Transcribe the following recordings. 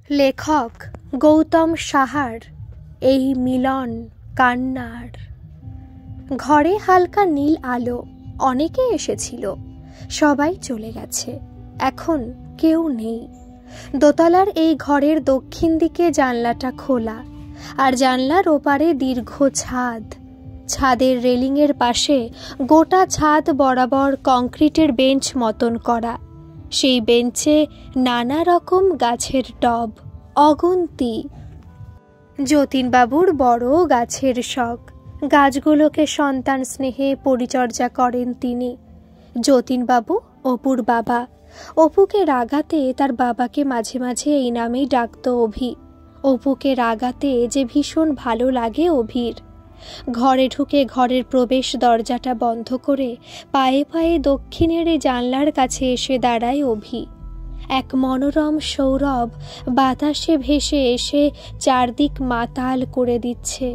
লেখক গৌতম সাহার এই মিলন কান্নার। ঘরে হালকা নীল আলো, অনেকে এসেছিল, সবাই চলে গেছে, এখন কেউ নেই। দোতলার এই ঘরের দক্ষিণ দিকে জানলাটা খোলা, আর জানলার ওপারে দীর্ঘ ছাদ। ছাদের রেলিংয়ের পাশে গোটা ছাদ বরাবর কংক্রিটের বেঞ্চ মতন করা। সেই বেঞ্চে নানা রকম গাছের টব, অগুন্তি। যতীনবাবুর বড় গাছের শখ, গাছগুলোকে সন্তান স্নেহে পরিচর্যা করেন তিনি। যতীনবাবু অপুর বাবা। অপুকে রাগাতে তার বাবাকে মাঝে মাঝে এই নামেই ডাকত অভি। অপুকে রাগাতে যে ভীষণ ভালো লাগে অভির। ঘরে ঢুকে ঘরের প্রবেশ দরজাটা বন্ধ করে পায়ে পায়ে দক্ষিণের জানলার কাছে এসে দাঁড়ায় অভি। এক মনোরম সৌরভ বাতাসে ভেসে এসে চারদিক মাতাল করে দিচ্ছে,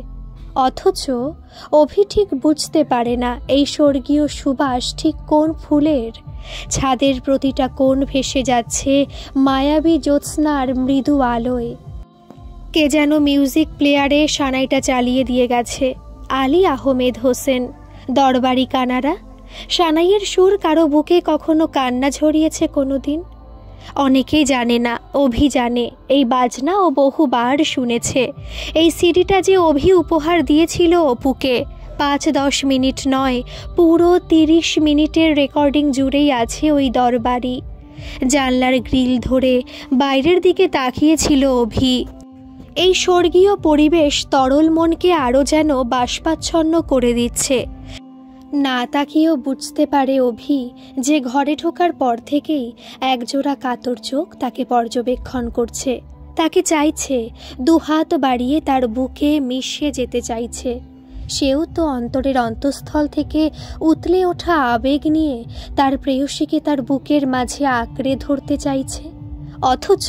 অথচ অভি ঠিক বুঝতে পারে না এই স্বর্গীয় সুবাস ঠিক কোন ফুলের। ছাদের প্রতিটা কোণ ভেসে যাচ্ছে মায়াবী জ্যোৎস্নার মৃদু আলোয়। কে যেন মিউজিক প্লেয়ারে সানাইটা চালিয়ে দিয়ে গেছে। আলী আহমেদ হোসেন, দরবারি কানারা। সানাইয়ের সুর কারো বুকে কখনো কান্না ঝরিয়েছে কোনোদিন? অনেকেই জানে না, অভি জানে। এই বাজনা ও বহুবার শুনেছে। এই সিডিটা যে অভি উপহার দিয়েছিল অপুকে, 5-10 মিনিট নয়, পুরো 30 মিনিটের রেকর্ডিং জুড়েই আছে ওই দরবারি। জানলার গ্রিল ধরে বাইরের দিকে তাকিয়েছিল অভি। এই স্বর্গীয় পরিবেশ তরল মনকে আরও যেন বাষ্পাচ্ছন্ন করে দিচ্ছে। না তাকিয়েও বুঝতে পারে অভি যে ঘরে ঢোকার পর থেকেই একজোড়া কাতর চোখ তাকে পর্যবেক্ষণ করছে, তাকে চাইছে, দুহাত বাড়িয়ে তার বুকে মিশে যেতে চাইছে। সেও তো অন্তরের অন্তঃস্থল থেকে উতলে ওঠা আবেগ নিয়ে তার প্রেয়সীকে তার বুকের মাঝে আঁকড়ে ধরতে চাইছে। অথচ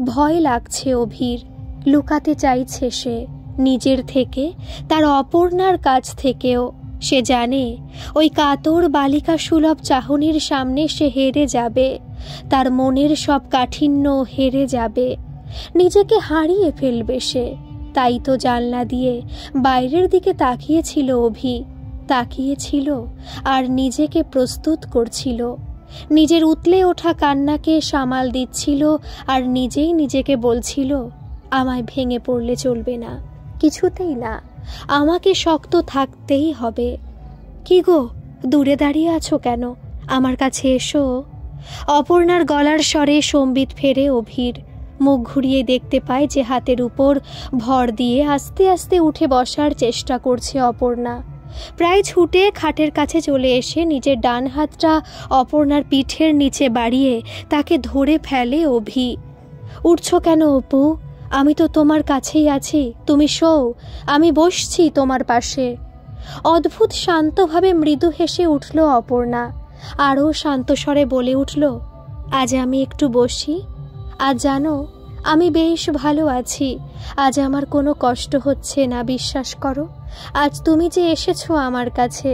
ভয় লাগছে অভির, লুকাতে চাইছে সে নিজের থেকে, তার অপর্ণার কাছ থেকেও। সে জানে ওই কাতর বালিকা সুলভ চাহনির সামনে সে হেরে যাবে, তার মনের সব কাঠিন্য হেরে যাবে, নিজেকে হারিয়ে ফেলবে সে। তাই তো জানলা দিয়ে বাইরের দিকে তাকিয়েছিল অভি, তাকিয়েছিল আর নিজেকে প্রস্তুত করছিল। নিজের উতলে ওঠা কান্নাকে সামাল দিচ্ছিল আর নিজেই নিজেকে বলছিল, আমায় ভেঙে পড়লে চলবে না, কিছুতেই না, আমাকে শক্ত থাকতেই হবে। কি গো, দূরে দাঁড়িয়ে আছো কেন? আমার কাছে এসো। অপর্ণার গলার স্বরে সম্বিত ফেরে অভির। মুখ ঘুরিয়ে দেখতে পায় যে হাতের উপর ভর দিয়ে আস্তে আস্তে উঠে বসার চেষ্টা করছে অপর্ণা। প্রায় ছুটে খাটের কাছে চলে এসে নিজের ডান হাতটা অপর্ণার পিঠের নিচে বাড়িয়ে তাকে ধরে ফেলে অভি। উঠছো কেন অপু? আমি তো তোমার কাছেই আছি, তুমি শোও, আমি বসছি তোমার পাশে। অদ্ভুত শান্তভাবে মৃদু হেসে উঠল অপর্ণা, আরও শান্ত স্বরে বলে উঠল, আজ আমি একটু বসি। আজ জানো, আমি বেশ ভালো আছি। আজ আমার কোনো কষ্ট হচ্ছে না, বিশ্বাস করো। আজ তুমি যে এসেছো আমার কাছে,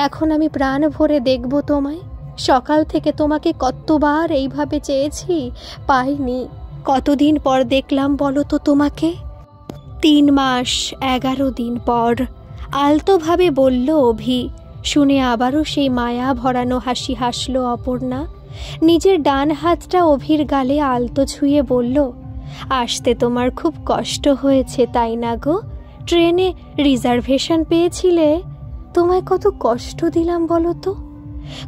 এখন আমি প্রাণ ভরে দেখব তোমায়। সকাল থেকে তোমাকে কতবার এইভাবে চেয়েছি, পাইনি। কতদিন পর দেখলাম বলো তো তোমাকে? 3 মাস 11 দিন পর, আলতোভাবে বলল অভি। শুনে আবারও সেই মায়া ভরানো হাসি হাসল অপর্ণা। নিজের ডান হাতটা অভির গালে আলতো ছুঁয়ে বলল, আসতে তোমার খুব কষ্ট হয়েছে তাই না গো? ট্রেনে রিজার্ভেশন পেয়েছিলে? তোমায় কত কষ্ট দিলাম বলো তো?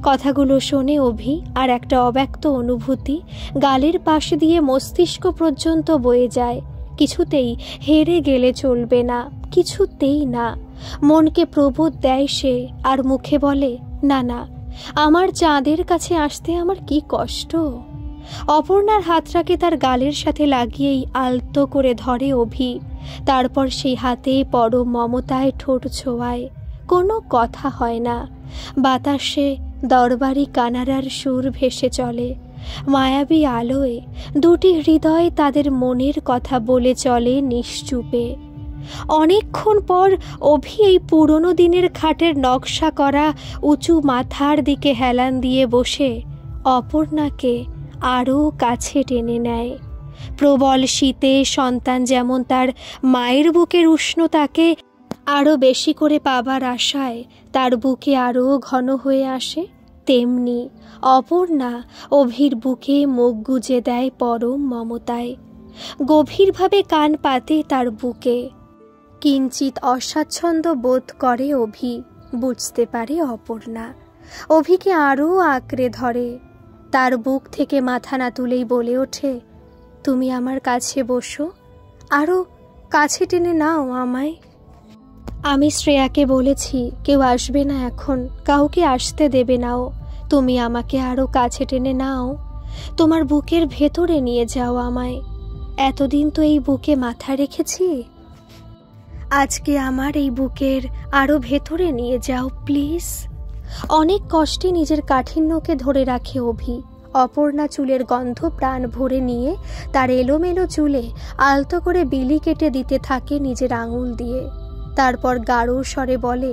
কথাগুলো শোনে অভি, আর একটা অব্যক্ত অনুভূতি গালের পাশ দিয়ে মস্তিষ্ক পর্যন্ত বয়ে যায়। কিছুতেই হেরে গেলে চলবে না, কিছুতেই না। মনকে প্রবোধ দেয় সে, আর মুখে বলে, না না, আমার চাঁদের কাছে আসতে আমার কি কষ্ট। অপর্ণার হাতটাকে তার গালের সাথে লাগিয়েই আলতো করে ধরে অভি। তারপর সেই হাতে পরম মমতায় ঠোঁট ছোঁয়ায়। কোনো কথা হয় না। বাতাসে দরবারি কানারার সুর ভেসে চলে। মায়াবী আলোয় দুটি হৃদয় তাদের মনের কথা বলে চলে নিশ্চুপে। অনেকক্ষণ পর অভি এই পুরনো দিনের খাটের নকশা করা উঁচু মাথার দিকে হেলান দিয়ে বসে অপর্ণাকে আরও কাছে টেনে নেয়। প্রবল শীতে সন্তান যেমন তার মায়ের বুকের উষ্ণতাকে আরও বেশি করে পাবার আশায় তার বুকে আরও ঘন হয়ে আসে, তেমনি অপর্ণা অভির বুকে মুখ গুজে দেয় পরম মমতায়। গভীরভাবে কান পাতে তার বুকে। কিঞ্চিত অস্বাচ্ছন্দ্য বোধ করে অভি, বুঝতে পারে অপর্ণা। অভিকে আরও আঁকড়ে ধরে, তার বুক থেকে মাথা না তুলেই বলে ওঠে, তুমি আমার কাছে বসো, আরও কাছে টেনে নাও আমায়। আমি শ্রেয়াকে বলেছি কেউ আসবে না এখন, কাউকে আসতে দেবে নাও। তুমি আমাকে আরও কাছে টেনে নাও, তোমার বুকের ভেতরে নিয়ে যাও আমায়। এতদিন তো এই বুকে মাথা রেখেছি, আজকে আমার এই বুকের আরও ভেতরে নিয়ে যাও প্লিজ। অনেক কষ্টে নিজের কাঠিন্যকে ধরে রাখে অভি। অপর্ণা চুলের গন্ধ প্রাণ ভরে নিয়ে তার এলোমেলো চুলে আলতো করে বিলি কেটে দিতে থাকে নিজের আঙুল দিয়ে। তারপর গাঢ় স্বরে বলে,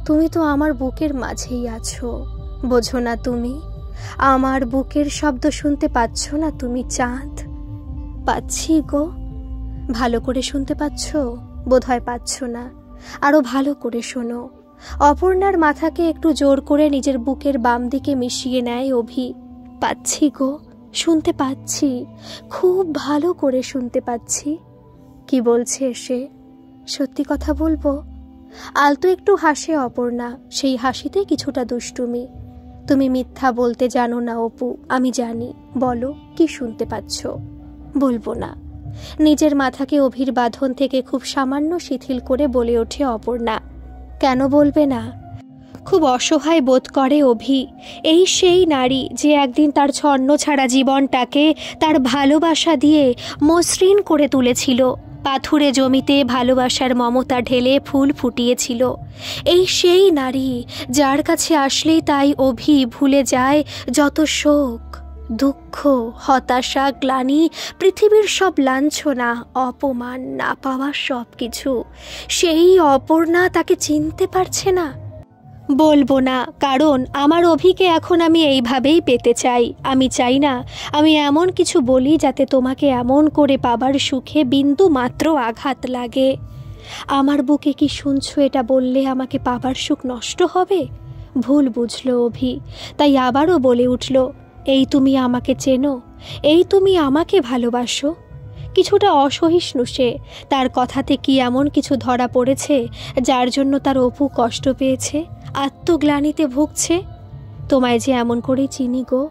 তুমি তো আমার বুকের মাঝেই আছো, বোঝো না তুমি? আমার বুকের শব্দ শুনতে পাচ্ছ না তুমি চাঁদ? পাচ্ছি গো। ভালো করে শুনতে পাচ্ছ? বোধহয় পাচ্ছ না, আরো ভালো করে শোনো। অপর্ণার মাথাকে একটু জোর করে নিজের বুকের বাম দিকে মিশিয়ে নেয় অভি। পাচ্ছি গো, শুনতে পাচ্ছি, খুব ভালো করে শুনতে পাচ্ছি। কি বলছে সে? সত্যি কথা বলবো? আলতো একটু হাসে অপর্ণা, সেই হাসিতে কিছুটা দুষ্টুমি। তুমি মিথ্যা বলতে জানো না অপু, আমি জানি। বলো, কি শুনতে পাচ্ছ? বলবো না। নিজের মাথাকে অভির বাঁধন থেকে খুব সামান্য শিথিল করে বলে ওঠে অপর্ণা। কেন বলবে না? খুব অসহায় বোধ করে অভি। এই সেই নারী যে একদিন তার ছন্ন ছাড়া জীবনটাকে তার ভালোবাসা দিয়ে মসৃণ করে তুলেছিল, পাথুরে জমিতে ভালোবাসার মমতা ঢেলে ফুল ফুটিয়েছিল। এই সেই নারী যার কাছে আসলেই তাই অভি ভুলে যায় যত শোক, দুঃখ, হতাশা, গ্লানি, পৃথিবীর সব লাঞ্ছনা, অপমান, না পাওয়ার সব কিছু। সেই অপর্ণা তাকে চিনতে পারছে না। বলবো না, কারণ আমার অভিকে এখন আমি এইভাবেই পেতে চাই। আমি চাই না আমি এমন কিছু বলি যাতে তোমাকে এমন করে পাবার সুখে বিন্দু মাত্র আঘাত লাগে। আমার বুকে কি শুনছো এটা বললে আমাকে পাবার সুখ নষ্ট হবে? ভুল বুঝলো অভি, তাই আবারও বলে উঠল, এই তুমি আমাকে চেনো, এই তুমি আমাকে ভালোবাসো। কিছুটা অসহিষ্ণু সে। তার কথাতে কি এমন কিছু ধরা পড়েছে যার জন্য তার অপু কষ্ট পেয়েছে, আত্মগ্লানিতে ভুগছে? তোমায় যে এমন করেই চিনি গো,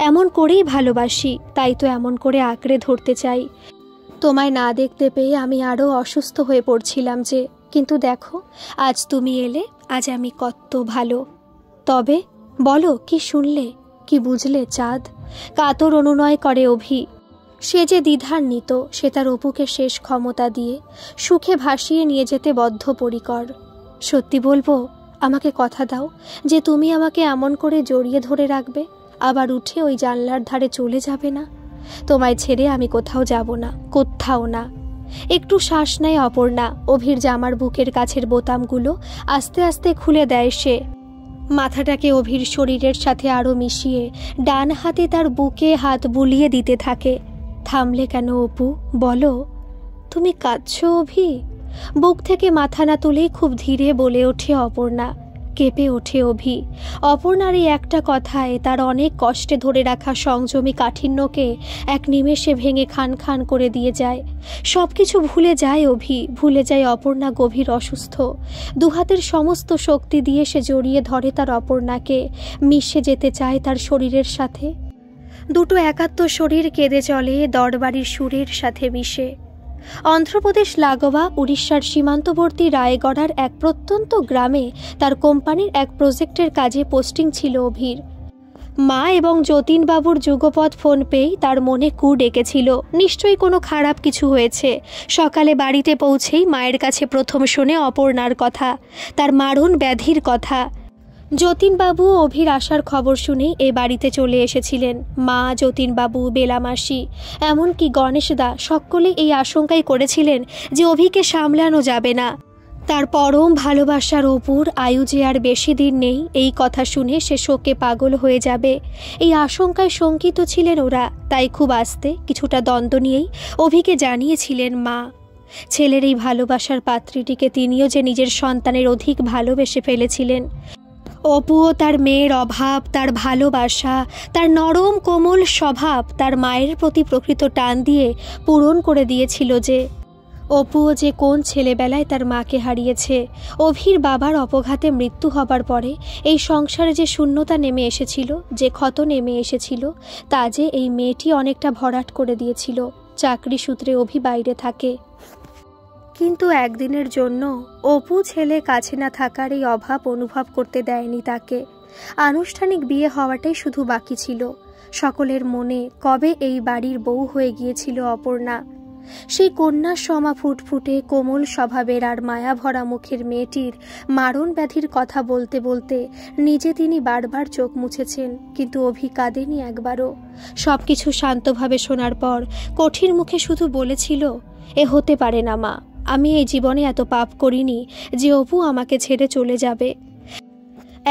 এমন করেই ভালোবাসি, তাই তো এমন করে আঁকড়ে ধরতে চাই। তোমায় না দেখতে পেয়ে আমি আরও অসুস্থ হয়ে পড়ছিলাম যে, কিন্তু দেখো আজ তুমি এলে, আজ আমি কত ভালো। তবে বলো, কি শুনলে, কি বুঝলে চাঁদ? কাতর অনুনয় করে অভি। সে যে দ্বিধান্বিত, সে তার অপুকে শেষ ক্ষমতা দিয়ে সুখে ভাসিয়ে নিয়ে যেতে বদ্ধপরিকর। সত্যি বলবো, আমাকে কথা দাও যে তুমি আমাকে এমন করে জড়িয়ে ধরে রাখবে, আবার উঠে ওই জানলার ধারে চলে যাবে না। তোমায় ছেড়ে আমি কোথাও যাব না, কোথাও না। একটু শ্বাস নেয় অপর্ণা। অভির জামার বুকের কাছের বোতামগুলো আস্তে আস্তে খুলে দেয় সে। মাথাটাকে অভির শরীরের সাথে আরও মিশিয়ে ডান হাতে তার বুকে হাত বুলিয়ে দিতে থাকে। থামলে কেন অপু, বলো? তুমি কাঁদছো অভি? বুক থেকে মাথা না তুলেই খুব ধীরে বলে ওঠে অপর্ণা। কেঁপে ওঠে অভি। অপর্ণার এই একটা কথায় তার অনেক কষ্টে ধরে রাখা সংযমী কাঠিন্যকে এক নিমেষে ভেঙে খান খান করে দিয়ে যায়। সব কিছু ভুলে যায় অভি, ভুলে যায় অপর্ণা গভীর অসুস্থ। দুহাতের সমস্ত শক্তি দিয়ে সে জড়িয়ে ধরে তার অপর্ণাকে, মিশে যেতে চায় তার শরীরের সাথে। দুটো একাত্ম শরীর কেঁদে চলে দরবারির সুরের সাথে মিশে। অন্ধ্রপ্রদেশ লাগোয়া উড়িষ্যার সীমান্তবর্তী রায়গড়ার এক প্রত্যন্ত গ্রামে তার কোম্পানির এক প্রজেক্টের কাজে পোস্টিং ছিল অভির। মা এবং যতীনবাবুর যুগপৎ ফোন পেয়েই তার মনে কু ডেকেছিল, নিশ্চয়ই কোনো খারাপ কিছু হয়েছে। সকালে বাড়িতে পৌঁছেই মায়ের কাছে প্রথম শোনে অপর্ণার কথা, তার মারণ ব্যাধির কথা। যতীনবাবু অভির আসার খবর শুনেই এ বাড়িতে চলে এসেছিলেন। মা, যতীনবাবু, বেলামাসি, এমনকি গণেশদা সকলে এই আশঙ্কাই করেছিলেন যে অভিকে সামলানো যাবে না। তার পরম ভালোবাসার অপুর আয়ু যে আর বেশি দিন নেই, এই কথা শুনে সে শোকে পাগল হয়ে যাবে, এই আশঙ্কায় শঙ্কিত ছিলেন ওরা। তাই খুব আস্তে কিছুটা দ্বন্দ্ব নিয়েই অভিকে জানিয়েছিলেন মা। ছেলের এই ভালোবাসার পাত্রীটিকে তিনিও যে নিজের সন্তানের অধিক ভালোবেসে ফেলেছিলেন। অপুও তার মেয়ের অভাব, তার ভালোবাসা, তার নরম কোমল স্বভাব, তার মায়ের প্রতি প্রকৃত টান দিয়ে পূরণ করে দিয়েছিল। যে অপুও যে কোন ছেলেবেলায় তার মাকে হারিয়েছে, অভির বাবার অপঘাতে মৃত্যু হবার পরে এই সংসারে যে শূন্যতা নেমে এসেছিল, যে ক্ষত নেমে এসেছিল, তা যে এই মেয়েটি অনেকটা ভরাট করে দিয়েছিল। চাকরি সূত্রে অভি বাইরে থাকে, কিন্তু একদিনের জন্য অপু ছেলে কাছে না থাকার এই অভাব অনুভব করতে দেয়নি তাকে। আনুষ্ঠানিক বিয়ে হওয়াটাই শুধু বাকি ছিল। সকলের মনে কবে এই বাড়ির বউ হয়ে গিয়েছিল অপর্ণা। সেই কন্যার সমা ফুটফুটে কোমল স্বভাবের আর মায়া ভরা মুখের মেয়েটির মারণ ব্যাধির কথা বলতে বলতে নিজে তিনি বারবার চোখ মুছেছেন, কিন্তু অভি কাঁদেনি একবারও। সবকিছু শান্তভাবে শোনার পর কঠিন মুখে শুধু বলেছিল, এ হতে পারে না মা, আমি এই জীবনে এত পাপ করিনি যে অপু আমাকে ছেড়ে চলে যাবে।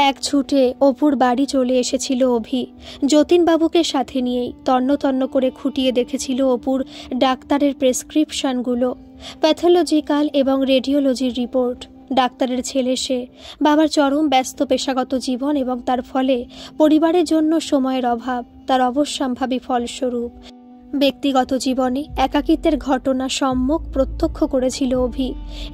এক ছুটে অপুর বাড়ি চলে এসেছিল অভি, যতীনবাবুকে সাথে নিয়েই। তন্ন তন্ন করে খুঁটিয়ে দেখেছিল অপুর ডাক্তারের প্রেসক্রিপশনগুলো, প্যাথোলজিক্যাল এবং রেডিওলজির রিপোর্ট। ডাক্তারের ছেলে সে, বাবার চরম ব্যস্ত পেশাগত জীবন এবং তার ফলে পরিবারের জন্য সময়ের অভাব তার অবশ্যম্ভাবী ফলস্বরূপ। ব্যক্তিগত জীবনে একাকিত্বের ঘটনা সম্মুখ প্রত্যক্ষ করেছিল অভি।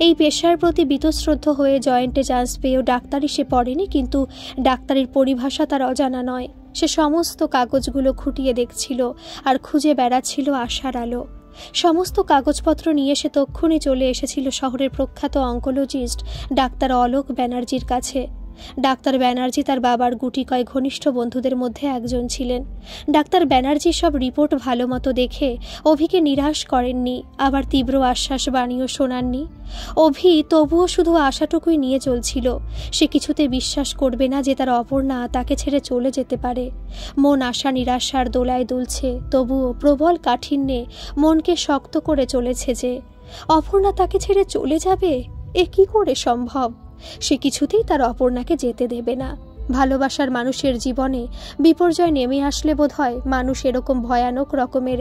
এই পেশার প্রতি বীতশ্রদ্ধ হয়ে জয়েন্টে চান্স পেয়েও ডাক্তারি সে পড়েনি, কিন্তু ডাক্তারির পরিভাষা তার অজানা নয়। সে সমস্ত কাগজগুলো খুঁটিয়ে দেখছিল আর খুঁজে বেড়াচ্ছিল আশার আলো। সমস্ত কাগজপত্র নিয়ে সে তক্ষুনি চলে এসেছিল শহরের প্রখ্যাত অঙ্কোলজিস্ট ডাক্তার অলোক ব্যানার্জির কাছে। ডাক্তার ব্যানার্জি তার বাবার গুটি কয় ঘনিষ্ঠ বন্ধুদের মধ্যে একজন ছিলেন। ডাক্তার ব্যানার্জি সব রিপোর্ট ভালো মতো দেখে অভিকে নিরাশ করেননি, আবার তীব্র আশ্বাস বাণীও শোনাননি। অভি তবুও শুধু আশাটুকুই নিয়ে চলছিল। সে কিছুতে বিশ্বাস করবে না যে তার অপর্ণা তাকে ছেড়ে চলে যেতে পারে। মন আশা নিরাশার দোলায় দুলছে, তবুও প্রবল কাঠিন্যে মনকে শক্ত করে চলেছে যে অপর্ণা তাকে ছেড়ে চলে যাবে, এ কি করে সম্ভব। সে কিছুতেই তার অপর্ণাকে যেতে দেবে না। ভালোবাসার মানুষের জীবনে বিপর্যয় নেমে আসলে বোধহয় মানুষ এরকম ভয়ানক রকমের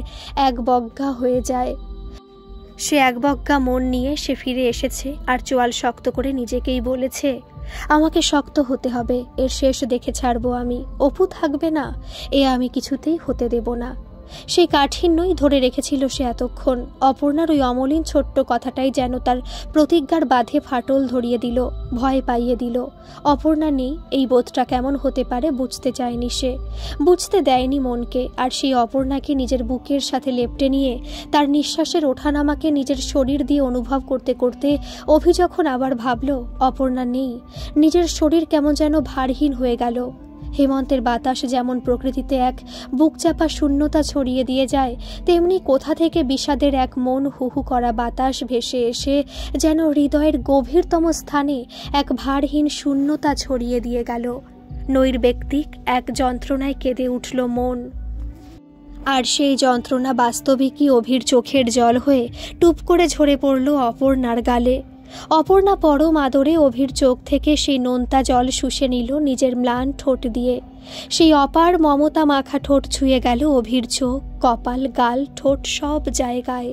একবজ্ঞা হয়ে যায়। সে একবজ্ঞা মন নিয়ে সে ফিরে এসেছে আর চোয়াল শক্ত করে নিজেকেই বলেছে, আমাকে শক্ত হতে হবে, এর শেষ দেখে ছাড়বো আমি। অপু থাকবে না, এ আমি কিছুতেই হতে দেব না। সেই কাঠিন্যই ধরে রেখেছিল সে এতক্ষণ। অপর্ণার ওই অমলিন ছোট্ট কথাটাই যেন তার প্রতিজ্ঞার বাঁধে ফাটল ধরিয়ে দিল, ভয় পাইয়ে দিল। অপর্ণা নেই, এই বোধটা কেমন হতে পারে বুঝতে চায়নি সে, বুঝতে দেয়নি মনকে। আর সেই অপর্ণাকে নিজের বুকের সাথে লেপ্টে নিয়ে তার নিঃশ্বাসের ওঠানামাকে নিজের শরীর দিয়ে অনুভব করতে করতে অভি যখন আবার ভাবল অপর্ণা নেই, নিজের শরীর কেমন যেন ভারহীন হয়ে গেল। হেমন্তের বাতাস যেমন প্রকৃতিতে এক বুকচাপা শূন্যতা ছড়িয়ে দিয়ে যায়, তেমনি কোথা থেকে বিষাদের এক মন হুহু করা বাতাস ভেসে এসে যেন হৃদয়ের গভীরতম স্থানে এক ভারহীন শূন্যতা ছড়িয়ে দিয়ে গেল। নৈর্ব্যক্তিক এক যন্ত্রণায় কেঁদে উঠল মন। আর সেই যন্ত্রণা বাস্তবিকই অভির চোখের জল হয়ে টুপ করে ঝরে পড়ল অপর্ণার গালে। অপর্ণা পরম আদরে অভির চোখ থেকে সেই নোনতা জল শুষে নিল নিজের ম্লান ঠোঁট দিয়ে। সেই অপার মমতা মাখা ঠোঁট ছুঁয়ে গেল অভির চোখ, কপাল, গাল, ঠোঁট সব জায়গায়।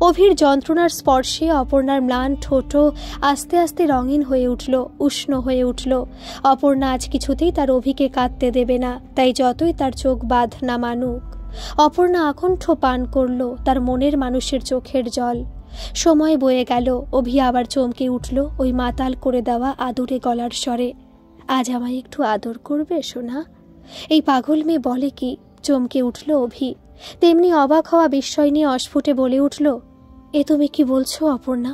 অভির যন্ত্রণার স্পর্শে অপর্ণার ম্লান ঠোঁটও আস্তে আস্তে রঙিন হয়ে উঠল, উষ্ণ হয়ে উঠল। অপর্ণা আজ কিছুতেই তার অভিকে কাঁদতে দেবে না, তাই যতই তার চোখ বাঁধ না মানুক। অপর্ণা আকণ্ঠ পান করল তার মনের মানুষের চোখের জল। সময় বয়ে গেল, অভি আবার চমকে উঠল ওই মাতাল করে দেওয়া আদুরে গলার স্বরে, আজ আমায় একটু আদর করবে সোনা? এই পাগল মেয়ে বলে কি? চমকে উঠল অভি। তেমনি অবাক হওয়া বিস্ময় নিয়ে অস্ফুটে বলে উঠল, এ তুমি কি বলছো অপর্ণা?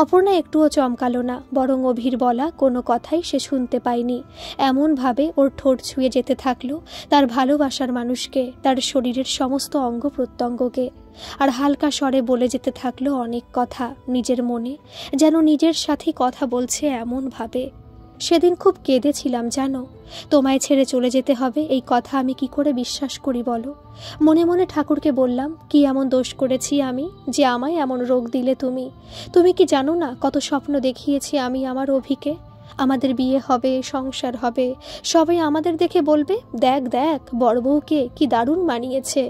অপর্ণা একটুও চমকালো না, বরং অভির বলা কোনো কথাই সে শুনতে পায়নি। এমনভাবে ওর ঠোঁট ছুঁয়ে যেতে থাকলো তার ভালোবাসার মানুষকে, তার শরীরের সমস্ত অঙ্গ প্রত্যঙ্গকে। আর হালকা স্বরে বলে যেতে থাকলো অনেক কথা নিজের মনে, যেন নিজের সাথে কথা বলছে এমনভাবে। সেদিন খুব কেঁদেছিলাম জানো। তোমায় ছেড়ে চলে যেতে হবে এই কথা আমি কি করে বিশ্বাস করি বলো। মনে মনে ঠাকুরকে বললাম, কি এমন দোষ করেছি আমি যে আমায় এমন রোগ দিলে তুমি? তুমি কি জানো না কত স্বপ্ন দেখিয়েছি আমি আমার অভিকে। আমাদের বিয়ে হবে, সংসার হবে, সবাই আমাদের দেখে বলবে, দেখ দেখ বড় বউকে কি দারুণ মানিয়েছে।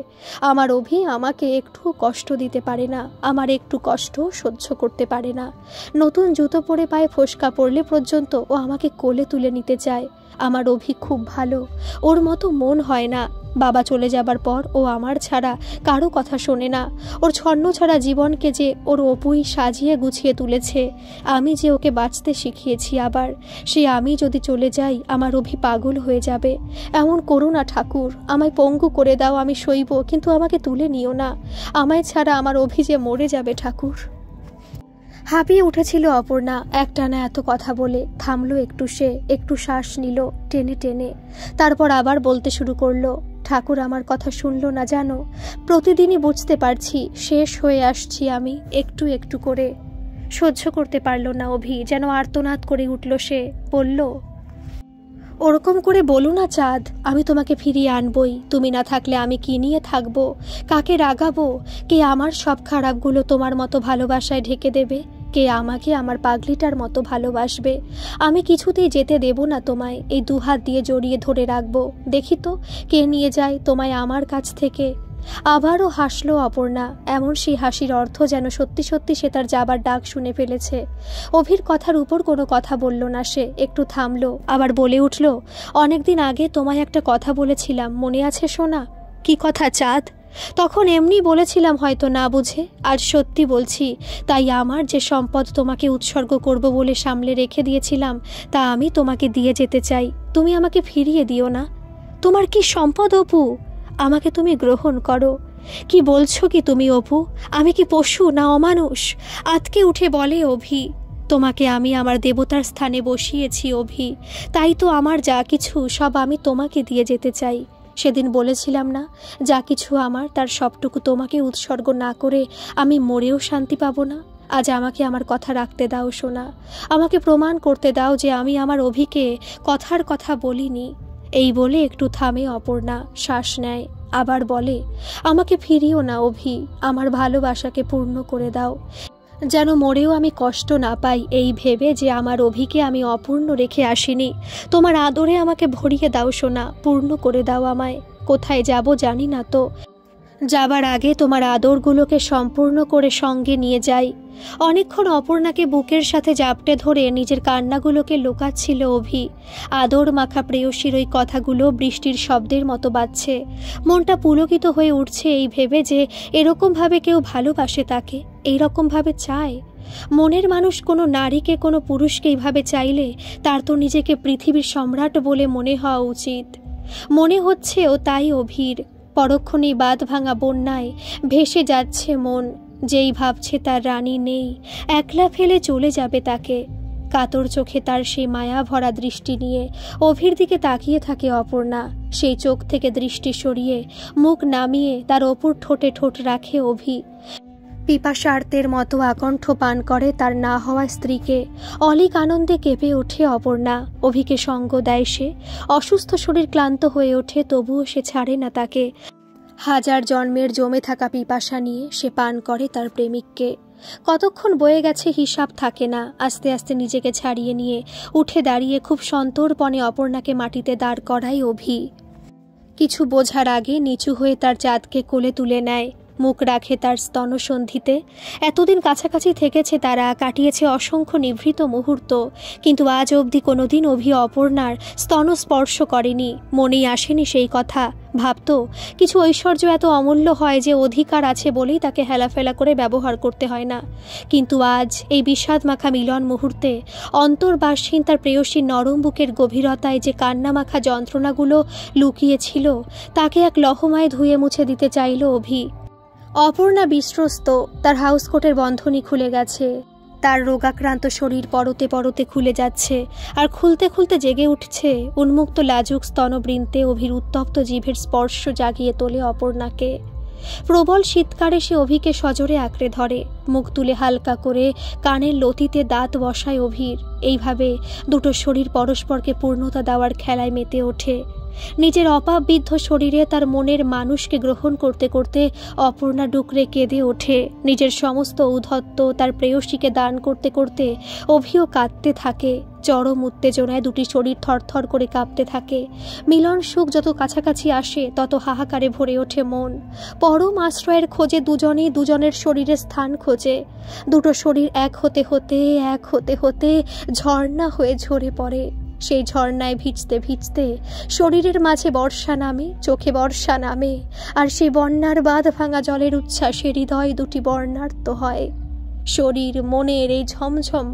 আমার অভি আমাকে একটু কষ্ট দিতে পারে না, আমার একটু কষ্ট সহ্য করতে পারে না। নতুন জুতো পরে পায়ে ফোসকা পড়লে পর্যন্ত ও আমাকে কোলে তুলে নিতে চায়। আমার অভি খুব ভালো, ওর মতো মন হয় না। বাবা চলে যাবার পর ও আমার ছাড়া কারো কথা শোনে না। ওর ছন্ন ছাড়া জীবনকে যে ওর অপুই সাজিয়ে গুছিয়ে তুলেছে, আমি যে ওকে বাঁচতে শিখিয়েছি। আবার সে আমি যদি চলে যাই আমার অভি পাগল হয়ে যাবে। এমন করো না ঠাকুর, আমায় পঙ্গু করে দাও, আমি সইব, কিন্তু আমাকে তুলে নিও না। আমায় ছাড়া আমার অভি যে মরে যাবে ঠাকুর। হাঁপিয়ে উঠেছিল অপর্ণা একটানা এত কথা বলে। থামলো একটু, সে একটু শ্বাস নিল টেনে টেনে, তারপর আবার বলতে শুরু করলো, ঠাকুর আমার কথা শুনলো না জানো। প্রতিদিনই বুঝতে পারছি শেষ হয়ে আসছি আমি, একটু একটু করে। সহ্য করতে পারল না অভি, যেন আর্তনাদ করে উঠল সে। বলল, ওরকম করে বলো না চাঁদ, আমি তোমাকে ফিরিয়ে আনবই। তুমি না থাকলে আমি কি নিয়ে থাকবো, কাকে রাগাবো? কে আমার সব খারাপগুলো তোমার মতো ভালোবাসায় ঢেকে দেবে? কে আমাকে আমার পাগলিটার মতো ভালোবাসবে? আমি কিছুতেই যেতে দেব না তোমায়, এই দুহাত দিয়ে জড়িয়ে ধরে রাখবো। দেখি তো কে নিয়ে যায় তোমায় আমার কাছ থেকে। আবারও হাসলো অপর্ণা, এমন সেই হাসির অর্থ যেন সত্যি সত্যি সে তার যাবার ডাক শুনে ফেলেছে। অভির কথার উপর কোনো কথা বলল না সে, একটু থামলো, আবার বলে উঠল, অনেকদিন আগে তোমায় একটা কথা বলেছিলাম, মনে আছে সোনা? কি কথা চাঁদ? তখন এমনি বলেছিলাম হয়তো না বুঝে, আজ সত্যি বলছি। তাই আমার যে সম্পদ তোমাকে উৎসর্গ করব বলে সামলে রেখে দিয়েছিলাম, তা আমি তোমাকে দিয়ে যেতে চাই। তুমি আমাকে ফিরিয়ে দিও না। তোমার কি সম্পদ অপু? আমাকে তুমি গ্রহণ করো। কি বলছো কি তুমি অপু? আমি কি পশু না অমানুষ? আতকে উঠে বলে অভি, তোমাকে আমি আমার দেবতার স্থানে বসিয়েছি অভি, তাই তো আমার যা কিছু সব আমি তোমাকে দিয়ে যেতে চাই। সেদিন বলেছিলাম না, যা কিছু আমার তার সবটুকু তোমাকে উৎসর্গ না করে আমি মরেও শান্তি পাবো না। আজ আমাকে আমার কথা রাখতে দাও সোনা, আমাকে প্রমাণ করতে দাও যে আমি আমার অভিকে কথার কথা বলিনি। এই বলে একটু থামে অপর্ণা, শ্বাস নেয়, আবার বলে, আমাকে ফিরিও না অভি, আমার ভালোবাসাকে পূর্ণ করে দাও, যেন মরেও আমি কষ্ট না পাই এই ভেবে যে আমার অভিকে আমি অপূর্ণ রেখে আসিনি। তোমার আদরে আমাকে ভরিয়ে দাও সোনা, পূর্ণ করে দাও আমায়। কোথায় যাব জানি না তো, যাবার আগে তোমার আদরগুলোকে সম্পূর্ণ করে সঙ্গে নিয়ে যাই। অনেকক্ষণ অপর্ণাকে বুকের সাথে জাপটে ধরে নিজের কান্নাগুলোকে লুকাচ্ছিল অভি। আদর মাখা প্রেয়সীর ওই কথাগুলো বৃষ্টির শব্দের মতো বাজছে। মনটা পুলকিত হয়ে উঠছে এই ভেবে যে এরকমভাবে কেউ ভালোবাসে তাকে, এইরকমভাবে চায়। মনের মানুষ কোনো নারীকে, কোনো পুরুষকে এইভাবে চাইলে তার তো নিজেকে পৃথিবীর সম্রাট বলে মনে হওয়া উচিত। মনে হচ্ছেও তাই অভির। পরক্ষণেই বাঁধ ভাঙা বন্যায় ভেসে যাচ্ছে মন, যেই ভাবছে তার রানী নেই, একলা ফেলে চলে যাবে তাকে। কাতর চোখে তার সেই মায়া ভরা দৃষ্টি নিয়ে অভির দিকে তাকিয়ে থাকে অপর্ণা। সেই চোখ থেকে দৃষ্টি সরিয়ে মুখ নামিয়ে তার অপুর ঠোঁটে ঠোঁট রাখে অভি। পিপাসার্তের মতো আকণ্ঠ পান করে তার না হওয়া স্ত্রীকে। অলিক আনন্দে কেঁপে ওঠে অপর্ণা, অভিকে সঙ্গ দেয় সে। অসুস্থ শরীর ক্লান্ত হয়ে ওঠে, তবুও সে ছাড়ে না তাকে। হাজার জন্মের জমে থাকা পিপাসা নিয়ে সে পান করে তার প্রেমিককে। কতক্ষণ বয়ে গেছে হিসাব থাকে না। আস্তে আস্তে নিজেকে ছাড়িয়ে নিয়ে উঠে দাঁড়িয়ে খুব সন্তর্পণে অপর্ণাকে মাটিতে দাঁড় করায় অভি। কিছু বোঝার আগে নিচু হয়ে তার চাঁদকে কোলে তুলে নেয়, মুখ রাখে তার স্তনসন্ধিতে। এতদিন কাছাকাছি থেকেছে তারা, কাটিয়েছে অসংখ্য নিভৃত মুহূর্ত, কিন্তু আজ অবধি কোনোদিন অভি অপর্ণার স্তন স্পর্শ করেনি। মনেই আসেনি সেই কথা। ভাবত কিছু ঐশ্বর্য এত অমূল্য হয় যে অধিকার আছে বলেই তাকে হেলাফেলা করে ব্যবহার করতে হয় না। কিন্তু আজ এই বিষাদ মাখা মিলন মুহূর্তে অন্তর্বাসহীন তার প্রেয়সীর নরম বুকের গভীরতায় যে কান্না মাখা যন্ত্রণাগুলো লুকিয়েছিল, তাকে এক লহমায় ধুয়ে মুছে দিতে চাইল অভি। অপর্ণা বিস্ত্রস্ত, তার হাউসকোটের বন্ধনী খুলে গেছে, তার রোগাক্রান্ত শরীর পরতে পরতে খুলে যাচ্ছে, আর খুলতে খুলতে জেগে উঠছে উন্মুক্ত লাজুক স্তনবৃন্তে অভির উত্তপ্ত জিভের স্পর্শ জাগিয়ে তোলে অপর্ণাকে। প্রবল শীতকালে সে অভিকে সজোরে আঁকড়ে ধরে, মুখ তুলে হালকা করে কানের লতিতে দাঁত বসায় অভির। এইভাবে দুটো শরীর পরস্পরকে পূর্ণতা দেওয়ার খেলায় মেতে ওঠে। নিজের অপাববিদ্ধ শরীরে তার মনের মানুষকে গ্রহণ করতে করতে অপর্ণা ডুকরে কেঁদে ওঠে। নিজের সমস্ত ঔদ্ধত্য তার প্রেয়সীকে দান করতে করতে অভিও কাঁদতে থাকে। চরম উত্তেজনায় দুটি শরীর থরথর করে কাঁপতে থাকে। মিলন সুখ যত কাছাকাছি আসে তত হাহাকারে ভরে ওঠে মন। পরম আশ্রয়ের খোঁজে দুজনেই দুজনের শরীরে স্থান খোঁজে। দুটো শরীর এক হতে হতে ঝর্ণা হয়ে ঝরে পড়ে। সেই ঝর্ণায় ভিজতে ভিজতে শরীরের মাঝে বর্ষা নামে, চোখে বর্ষা নামে, আর সেই বন্যার বাঁধ ভাঙা জলের উচ্ছ্বাসে হৃদয় দুটি বর্ণার্ত হয়। শরীর মনের এই ঝমঝম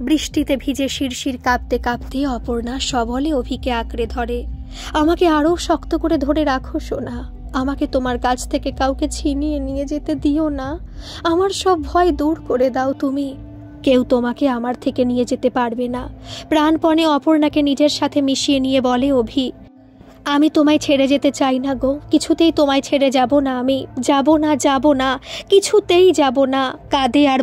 বৃষ্টিতে ভিজে শিরশির কাঁপতে কাঁপতে অপর্ণা সবলে অভিকে আঁকড়ে ধরে। আমাকে আরও শক্ত করে ধরে রাখো সোনা, আমাকে তোমার কাছ থেকে কাউকে ছিনিয়ে নিয়ে যেতে দিও না। আমার সব ভয় দূর করে দাও তুমি। কেউ তোমাকে আমার থেকে নিয়ে যেতে পারবে না। প্রাণপণে অপর্ণাকে নিজের সাথে মিশিয়ে নিয়ে বলে অভি, আমি তোমায় ছেড়ে যেতে চাই না গো, কিছুতেই তোমায় ছেড়ে যাব না। আমি যাব না, কিছুতেই যাব না। কাঁদে আর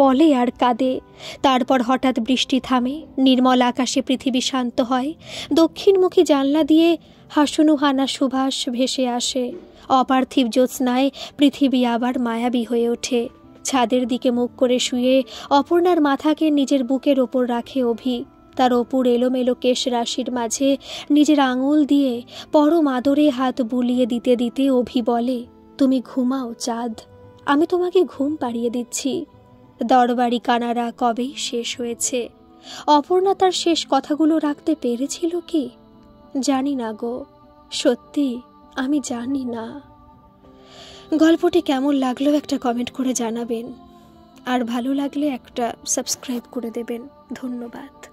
বলে আর কাঁদে। তারপর হঠাৎ বৃষ্টি থামে, নির্মল আকাশে পৃথিবী শান্ত হয়। দক্ষিণমুখী জানলা দিয়ে হাসুনুহানা সুবাস ভেসে আসে। অপার্থিব জ্যোৎস্নায় পৃথিবী আবার মায়াবী হয়ে ওঠে। ছাদের দিকে মুখ করে শুয়ে অপর্ণার মাথাকে নিজের বুকের ওপর রাখে অভি। তার অপুর এলোমেলো কেশ রাশির মাঝে নিজের আঙুল দিয়ে পরম আদরে হাত বুলিয়ে দিতে দিতে অভি বলে, তুমি ঘুমাও চাঁদ, আমি তোমাকে ঘুম পাড়িয়ে দিচ্ছি। দরবারি কানারা কবেই শেষ হয়েছে। অপর্ণা তার শেষ কথাগুলো রাখতে পেরেছিল কি? জানি না গো, সত্যি আমি জানি না। গল্পটি কেমন লাগলো একটা কমেন্ট করে জানাবেন, আর ভালো লাগলে একটা সাবস্ক্রাইব করে দেবেন। ধন্যবাদ।